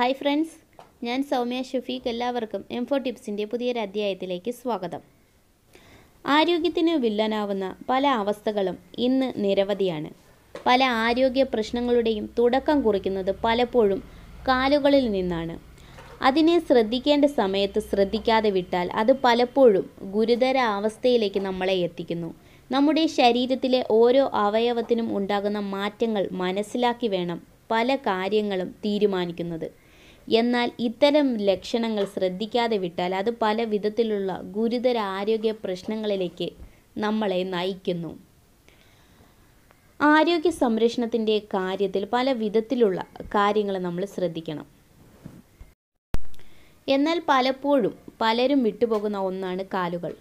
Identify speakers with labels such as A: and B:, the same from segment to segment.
A: Hi friends, ഞാൻ സൗമ്യ ഷഫീഖ്. എല്ലാവർക്കും M4 ടിപ്സിൻ്റെ പുതിയൊരു അധ്യായത്തിലേക്ക് സ്വാഗതം. ആരോഗ്യത്തിന് വില്ലനാവുന്ന പല അവസ്ഥകളും ഇന്ന് നിരവധിയാണ്. പല ആരോഗ്യ പ്രശ്നങ്ങളുടെയും തുടക്കം കുറിക്കുന്നത് പലപ്പോഴും കാലുകളിൽ നിന്നാണ്. അതിനെ ശ്രദ്ധിക്കേണ്ട സമയത്ത് ശ്രദ്ധിക്കാതെ വിട്ടാൽ അത് പലപ്പോഴും ഗുരുതര അവസ്ഥയിലേക്ക് നമ്മളെ എത്തിക്കുന്നു. നമ്മുടെ ശരീരത്തിലെ ഓരോ അവയവത്തിനും ഉണ്ടാകുന്ന മാറ്റങ്ങൾ മനസ്സിലാക്കി വേണം പല കാര്യങ്ങളും തീരുമാനിക്കുന്നത്. എന്നാൽ ഇത്തരം ലക്ഷണങ്ങൾ ശ്രദ്ധിക്കാതെ വിട്ടാൽ അത് പല വിധത്തിലുള്ള ഗുരുതര ആരോഗ്യ പ്രശ്നങ്ങളിലേക്ക് നമ്മളെ നയിക്കുന്നു. ആരോഗ്യ സംരക്ഷണത്തിൻ്റെ കാര്യത്തിൽ പല വിധത്തിലുള്ള കാര്യങ്ങൾ നമ്മൾ ശ്രദ്ധിക്കണം. എന്നാൽ പലപ്പോഴും പലരും വിട്ടുപോകുന്ന ഒന്നാണ് കാലുകൾ.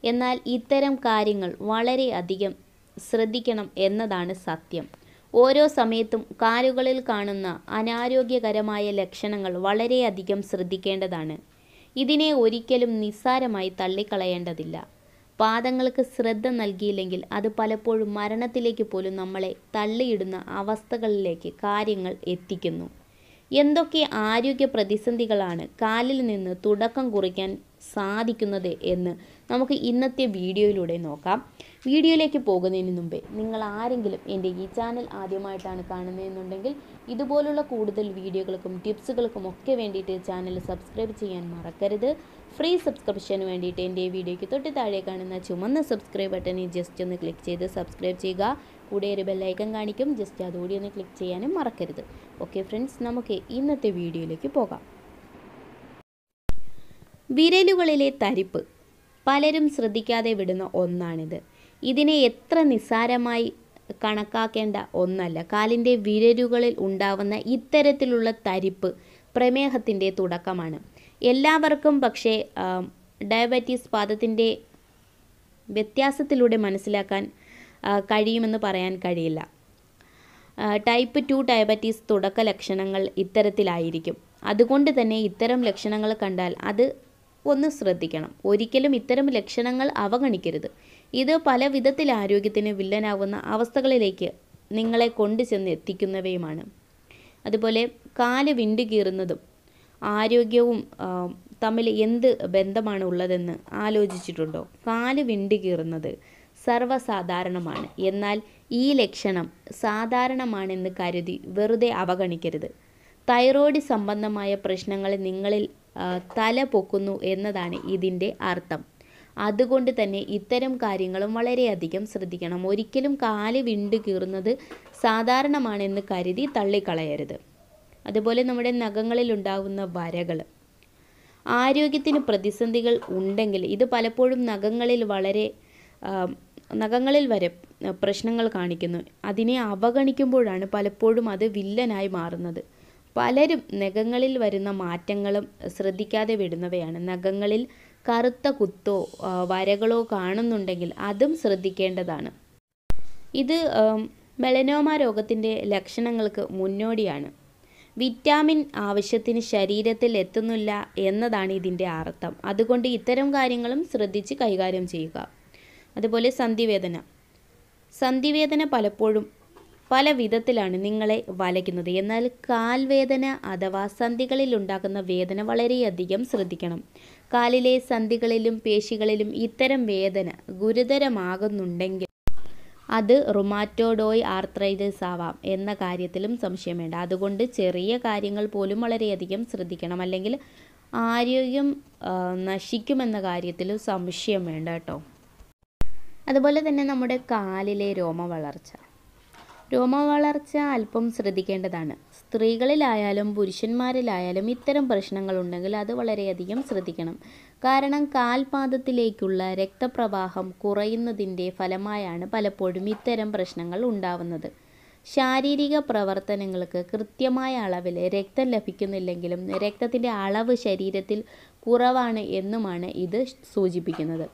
A: എന്നാൽ ഇത്തരം കാര്യങ്ങൾ വളരെയധികം ശ്രദ്ധിക്കണം എന്നതാണ് സത്യം. ഓരോ സമയത്തും കാലുകളിൽ കാണുന്ന അനാരോഗ്യകരമായ ലക്ഷണങ്ങൾ വളരെയധികം ശ്രദ്ധിക്കേണ്ടതാണ്. ഇതിനെ ഒരിക്കലും നിസ്സാരമായി തള്ളിക്കളയേണ്ടതില്ല. പാദങ്ങൾക്ക് ശ്രദ്ധ നൽകിയില്ലെങ്കിൽ അത് പലപ്പോഴും മരണത്തിലേക്ക് പോലും നമ്മളെ തള്ളിയിടുന്ന അവസ്ഥകളിലേക്ക് കാര്യങ്ങൾ എത്തിക്കുന്നു. എന്തൊക്കെ ആരോഗ്യ പ്രതിസന്ധികളാണ് കാലിൽ നിന്ന് തുടക്കം കുറിക്കാൻ സാധിക്കുന്നത് എന്ന് നമുക്ക് ഇന്നത്തെ വീഡിയോയിലൂടെ നോക്കാം. വീഡിയോയിലേക്ക് പോകുന്നതിന് മുമ്പേ നിങ്ങൾ ആരെങ്കിലും എൻ്റെ ഈ ചാനൽ ആദ്യമായിട്ടാണ് കാണുന്നതെന്നുണ്ടെങ്കിൽ ഇതുപോലുള്ള കൂടുതൽ വീഡിയോകൾക്കും ടിപ്സുകൾക്കും ഒക്കെ വേണ്ടിയിട്ട് ചാനൽ സബ്സ്ക്രൈബ് ചെയ്യാൻ മറക്കരുത്. ഫ്രീ സബ്സ്ക്രിപ്ഷന് വേണ്ടിയിട്ട് എൻ്റെ വീഡിയോയ്ക്ക് തൊട്ട് താഴെ കാണുന്ന ചുമന്ന സബ്സ്ക്രൈബ് ബട്ടണിൽ ജസ്റ്റ് ഒന്ന് ക്ലിക്ക് ചെയ്ത് സബ്സ്ക്രൈബ് ചെയ്യുക. കൂടെ ഒരു ബെല്ലൈക്കൺ കാണിക്കും, ജസ്റ്റ് അതുകൂടി ഒന്ന് ക്ലിക്ക് ചെയ്യാനും മറക്കരുത്. ഓക്കെ ഫ്രണ്ട്സ്, നമുക്ക് ഇന്നത്തെ വീഡിയോയിലേക്ക് പോകാം. വിരലുകളിലെ തരിപ്പ് പലരും ശ്രദ്ധിക്കാതെ വിടുന്ന ഒന്നാണിത്. ഇതിനെ എത്ര നിസ്സാരമായി കണക്കാക്കേണ്ട ഒന്നല്ല. കാലിൻ്റെ വിരലുകളിൽ ഉണ്ടാവുന്ന ഇത്തരത്തിലുള്ള തരിപ്പ് പ്രമേഹത്തിൻ്റെ തുടക്കമാണ്. എല്ലാവർക്കും പക്ഷേ ഡയബറ്റീസ് പാദത്തിൻ്റെ വ്യത്യാസത്തിലൂടെ മനസ്സിലാക്കാൻ കഴിയുമെന്ന് പറയാൻ കഴിയില്ല. ടൈപ്പ് 2 ഡയബറ്റീസ് തുടക്ക ലക്ഷണങ്ങൾ ഇത്തരത്തിലായിരിക്കും. അതുകൊണ്ട് തന്നെ ഇത്തരം ലക്ഷണങ്ങൾ കണ്ടാൽ അത് ഒന്ന് ശ്രദ്ധിക്കണം. ഒരിക്കലും ഇത്തരം ലക്ഷണങ്ങൾ അവഗണിക്കരുത്. ഇത് പല വിധത്തിൽ ആരോഗ്യത്തിന് വില്ലനാവുന്ന അവസ്ഥകളിലേക്ക് നിങ്ങളെ കൊണ്ടുചെന്ന് എത്തിക്കുന്നവയുമാണ്. അതുപോലെ കാല് വിണ്ടുകീറുന്നതും ആരോഗ്യവും തമ്മിൽ എന്ത് ബന്ധമാണ് ഉള്ളതെന്ന് ആലോചിച്ചിട്ടുണ്ടോ? കാല് വിണ്ടുകീറുന്നത് സർവ്വസാധാരണമാണ്. എന്നാൽ ഈ ലക്ഷണം സാധാരണമാണെന്ന് കരുതി വെറുതെ അവഗണിക്കരുത്. തൈറോയ്ഡ് സംബന്ധമായ പ്രശ്നങ്ങൾ നിങ്ങളിൽ തല പൊക്കുന്നു എന്നതാണ് ഇതിൻ്റെ അർത്ഥം. അതുകൊണ്ട് തന്നെ ഇത്തരം കാര്യങ്ങളും വളരെയധികം ശ്രദ്ധിക്കണം. ഒരിക്കലും കാല് വിണ്ടുകീറുന്നത് സാധാരണമാണെന്ന് കരുതി തള്ളിക്കളയരുത്. അതുപോലെ നമ്മുടെ നഖങ്ങളിൽ ഉണ്ടാകുന്ന വരകൾ, ആരോഗ്യത്തിന് പ്രതിസന്ധികൾ ഉണ്ടെങ്കിൽ ഇത് പലപ്പോഴും നഖങ്ങളിൽ വരെ പ്രശ്നങ്ങൾ കാണിക്കുന്നു. അതിനെ അവഗണിക്കുമ്പോഴാണ് പലപ്പോഴും അത് വില്ലനായി മാറുന്നത്. പലരും നഖങ്ങളിൽ വരുന്ന മാറ്റങ്ങളും ശ്രദ്ധിക്കാതെ വിടുന്നവയാണ്. നഖങ്ങളിൽ കറുത്ത കുത്തോ വരകളോ കാണുന്നുണ്ടെങ്കിൽ അതും ശ്രദ്ധിക്കേണ്ടതാണ്. ഇത് മെലനോമ രോഗത്തിൻ്റെ ലക്ഷണങ്ങൾക്ക് മുന്നോടിയാണ്. വിറ്റാമിൻ ആവശ്യത്തിന് ശരീരത്തിൽ എത്തുന്നില്ല എന്നതാണ് ഇതിൻ്റെ അർത്ഥം. അതുകൊണ്ട് ഇത്തരം കാര്യങ്ങളും ശ്രദ്ധിച്ച് കൈകാര്യം ചെയ്യുക. അതുപോലെ സന്ധിവേദന പലപ്പോഴും പല വിധത്തിലാണ് നിങ്ങളെ വലയ്ക്കുന്നത്. എന്നാൽ കാൽവേദന അഥവാ സന്ധികളിൽ ഉണ്ടാകുന്ന വേദന വളരെയധികം ശ്രദ്ധിക്കണം. കാലിലെ സന്ധികളിലും പേശികളിലും ഇത്തരം വേദന ഗുരുതരമാകുന്നുണ്ടെങ്കിൽ അത് റുമാറ്റോയ്ഡ് ആർത്രൈറ്റിസ് ആവാം എന്ന കാര്യത്തിലും സംശയം വേണ്ട. അതുകൊണ്ട് ചെറിയ കാര്യങ്ങൾ പോലും വളരെയധികം ശ്രദ്ധിക്കണം. അല്ലെങ്കിൽ ആരോഗ്യം നശിക്കുമെന്ന കാര്യത്തിലും സംശയം വേണ്ട കേട്ടോ. അതുപോലെ തന്നെ നമ്മുടെ കാലിലെ രോമവളർച്ച അല്പം ശ്രദ്ധിക്കേണ്ടതാണ്. സ്ത്രീകളിലായാലും പുരുഷന്മാരിലായാലും ഇത്തരം പ്രശ്നങ്ങളുണ്ടെങ്കിൽ അത് വളരെയധികം ശ്രദ്ധിക്കണം. കാരണം കാൽപാദത്തിലേക്കുള്ള രക്തപ്രവാഹം കുറയുന്നതിൻ്റെ ഫലമായാണ് പലപ്പോഴും ഇത്തരം പ്രശ്നങ്ങൾ ഉണ്ടാവുന്നത്. ശാരീരിക പ്രവർത്തനങ്ങൾക്ക് കൃത്യമായ അളവിൽ രക്തം ലഭിക്കുന്നില്ലെങ്കിലും രക്തത്തിൻ്റെ അളവ് ശരീരത്തിൽ കുറവാണ് എന്നുമാണ് ഇത് സൂചിപ്പിക്കുന്നത്.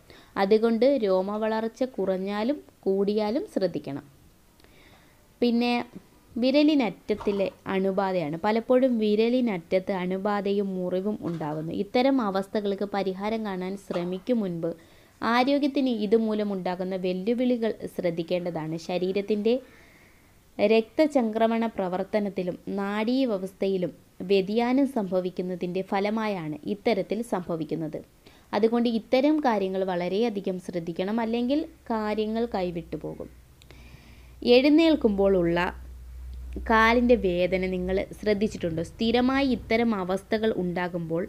A: അതുകൊണ്ട് രോമവളർച്ച കുറഞ്ഞാലും കൂടിയാലും ശ്രദ്ധിക്കണം. പിന്നെ വിരലിനറ്റത്തിലെ അണുബാധയാണ്. പലപ്പോഴും വിരലിനറ്റത്ത് അണുബാധയും മുറിവും ഉണ്ടാകുന്നു. ഇത്തരം അവസ്ഥകൾക്ക് പരിഹാരം കാണാൻ ശ്രമിക്കും മുൻപ് ആരോഗ്യത്തിന് ഇതുമൂലമുണ്ടാകുന്ന വെല്ലുവിളികൾ ശ്രദ്ധിക്കേണ്ടതാണ്. ശരീരത്തിൻ്റെ രക്തചംക്രമണ പ്രവർത്തനത്തിലും നാഡീവ്യവസ്ഥയിലും വ്യതിയാനം സംഭവിക്കുന്നതിൻ്റെ ഫലമായാണ് ഇത്തരത്തിൽ സംഭവിക്കുന്നത്. അതുകൊണ്ട് ഇത്തരം കാര്യങ്ങൾ വളരെയധികം ശ്രദ്ധിക്കണം, അല്ലെങ്കിൽ കാര്യങ്ങൾ കൈവിട്ടു പോകും. എഴുന്നേൽക്കുമ്പോൾ ഉള്ള കാലിൻ്റെ വേദന നിങ്ങൾ ശ്രദ്ധിച്ചിട്ടുണ്ടോ? സ്ഥിരമായി ഇത്തരം അവസ്ഥകൾ ഉണ്ടാകുമ്പോൾ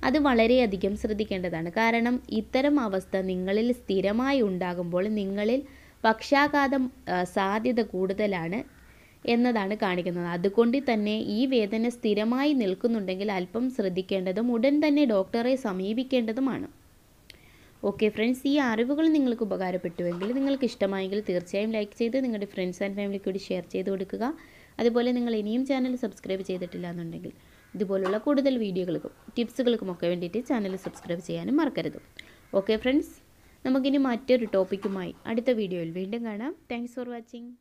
A: അത് വളരെയധികം ശ്രദ്ധിക്കേണ്ടതാണ്. കാരണം ഇത്തരം അവസ്ഥ നിങ്ങളിൽ സ്ഥിരമായി ഉണ്ടാകുമ്പോൾ നിങ്ങളിൽ പക്ഷാഘാതം സാധ്യത കൂടുതലാണ് എന്നതാണ് കാണിക്കുന്നത്. അതുകൊണ്ട് തന്നെ ഈ വേദന സ്ഥിരമായി നിൽക്കുന്നുണ്ടെങ്കിൽ അല്പം ശ്രദ്ധിക്കേണ്ടതും ഉടൻ തന്നെ ഡോക്ടറെ സമീപിക്കേണ്ടതുമാണ്. ഓക്കെ ഫ്രണ്ട്സ്, ഈ അറിവുകൾ നിങ്ങൾക്ക് ഉപകാരപ്പെട്ടുവെങ്കിൽ, നിങ്ങൾക്ക് ഇഷ്ടമായെങ്കിൽ തീർച്ചയായും ലൈക്ക് ചെയ്ത് നിങ്ങളുടെ ഫ്രണ്ട്സ് ആൻഡ് ഫാമിലിക്ക് കൂടി ഷെയർ ചെയ്ത് കൊടുക്കുക. അതുപോലെ നിങ്ങൾ ഇനിയും ചാനൽ സബ്സ്ക്രൈബ് ചെയ്തിട്ടില്ല എന്നുണ്ടെങ്കിൽ ഇതുപോലുള്ള കൂടുതൽ വീഡിയോകൾക്കും ടിപ്സുകൾക്കുമൊക്കെ വേണ്ടിയിട്ട് ചാനൽ സബ്സ്ക്രൈബ് ചെയ്യാനും മറക്കരുത്. ഓക്കെ ഫ്രണ്ട്സ്, നമുക്കിനി മറ്റൊരു ടോപ്പിക്കുമായി അടുത്ത വീഡിയോയിൽ വീണ്ടും കാണാം. Thanks for watching.